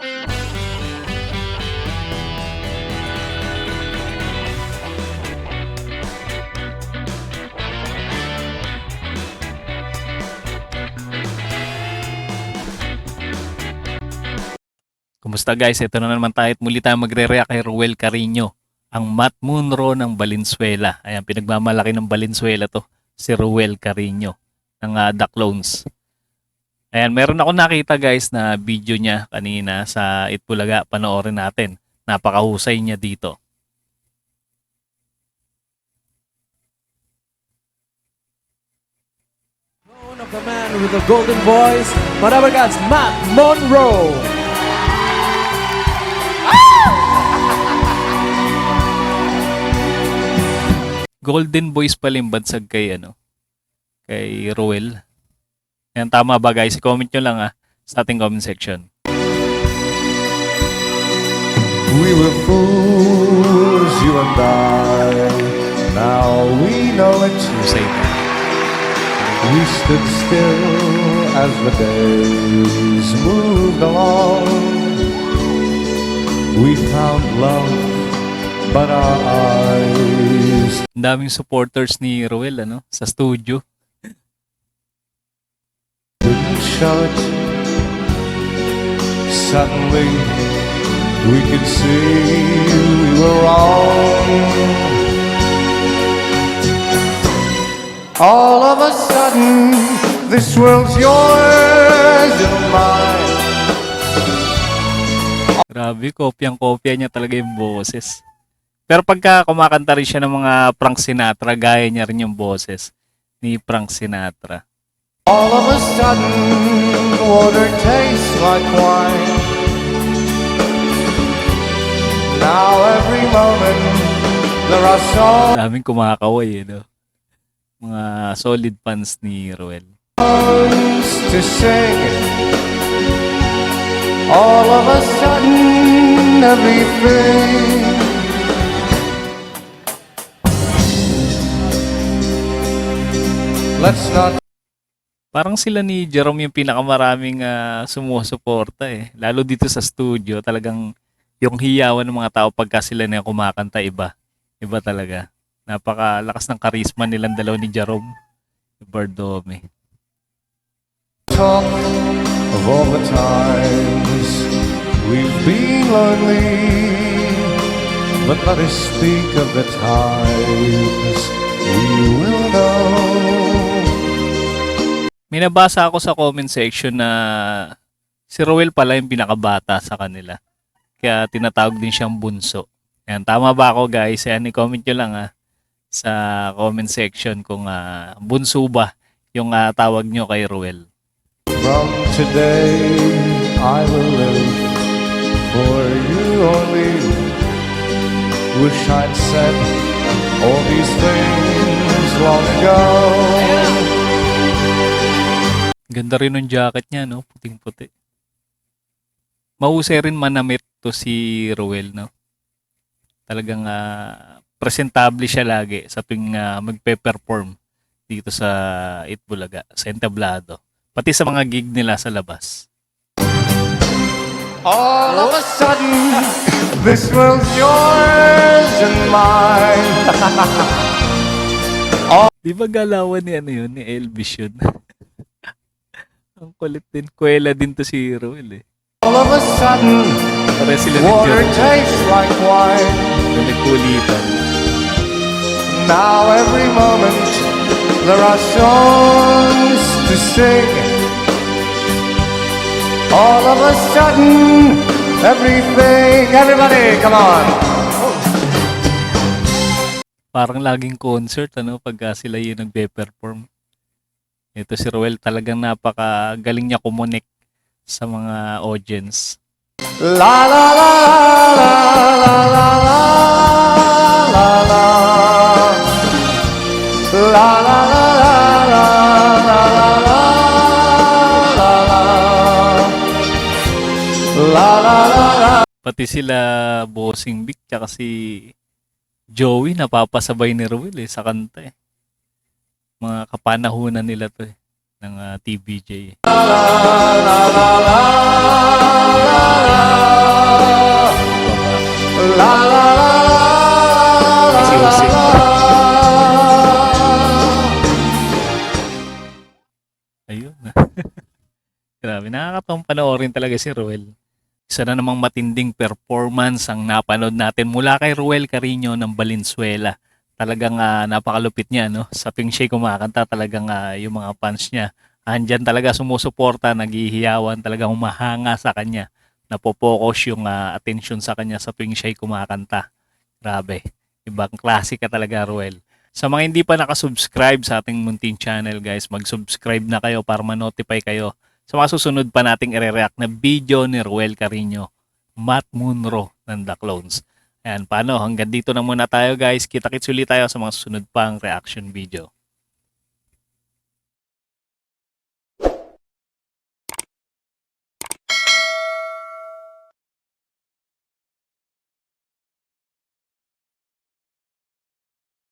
Kumusta guys? Ito na naman tayo at muli tayo magre-react kay Ruel Carino, ang Matt Munro ng Valenzuela. Ayan, pinagmamalaki ng Valenzuela to, si Ruel Carino ng The Clones. Ayan, meron ako nakita guys na video niya kanina sa Itbulaga. Panoorin natin. Napakahusay niya dito. Of the man with the golden voice, whatever God's Matt Monroe. Golden Boys pala yung bansag kay, kay Ruel. Ayan, tama ba guys? Comment nyo lang sa ating comment section. We were fools, you and I. Now we know it. Husay na. We stood still as the days moved along. We found love, but our eyes. Ang daming supporters ni Ruel sa studio. Didn't show it. Suddenly, we could see we were wrong. All of a sudden, this world's yours and mine. Grabe, kopyang-kopya niya talaga yung boses. Pero pagka kumakanta rin siya ng mga Frank Sinatra, gaya niya rin yung boses ni Frank Sinatra. All of a sudden, water tastes like wine. Now every moment, there are songs Daming kumakaway, mga solid fans ni Ruel. to sing. All of a sudden, everything. Let's not. Parang sila ni Jerome yung pinakamaraming sumusuporta Lalo dito sa studio, talagang yung hiyawan ng mga tao pagka sila na kumakanta iba. Iba talaga. Napakalakas ng karisma nilang dalaw ni Jerome. Bardome. Talk of all the times we've been lonely, but let us speak of the times we will know. May nabasa ako sa comment section na si Ruel pala yung pinakabata sa kanila. Kaya tinatawag din siyang bunso. Ayan, tama ba ako guys? Ayan, i-comment nyo lang sa comment section kung bunso ba yung tawag nyo kay Ruel. From today I will live for you only. Wish I'd said all these things long ago. Ganda rin ng jacket niya, puting-puti. Mahusay rin manamit to si Ruel, Talagang presentable siya lagi sa tuwing magpe-perform dito sa Itbulaga, sa Entablado. Pati sa mga gig nila sa labas. All of a sudden, this world's yours and mine. Di ba galawan ni ni Elvis yun? Ang kulit din. Kuwela din to si Ruel All of a sudden, Pare sila ni water Jerome. tastes like wine. Na nagkulitan. Now every moment, there are songs to sing. All of a sudden, everything. Everybody, come on. Parang laging concert, pagka sila yung nagpe-perform. Ito si Ruel, talagang napakagaling niya kumonek sa mga audience. La la la la la la la la la. La la la la la la la la la. La la la la. Pati sila Bossing Vic tsaka si Joey napapasabay ni Ruel sa kanta Mga kapanahunan nila to ng TVJ. La la la la la la. Grabe, nakakatawang panoorin talaga si Ruel. Isa na namang matinding performance ang napanood natin mula kay Ruel Carino ng Valenzuela. Talagang napakalupit niya, no? Sa tuwing siya'y kumakanta, talagang yung mga fans niya, andyan talaga sumusuporta, naghihiyawan, talagang humahanga sa kanya. Napopokus yung attention sa kanya sa tuwing siya'y kumakanta. Grabe. Ibang klase ka talaga, Ruel. Sa mga hindi pa nakasubscribe sa ating munting channel, guys, mag-subscribe na kayo para ma-notify kayo sa mga susunod pa nating i-react na video ni Ruel Carino, Matt Munro ng The Clones. Ayan, paano? Hanggang dito na muna tayo, guys. Kita-kits ulit tayo sa mga susunod pang reaction video.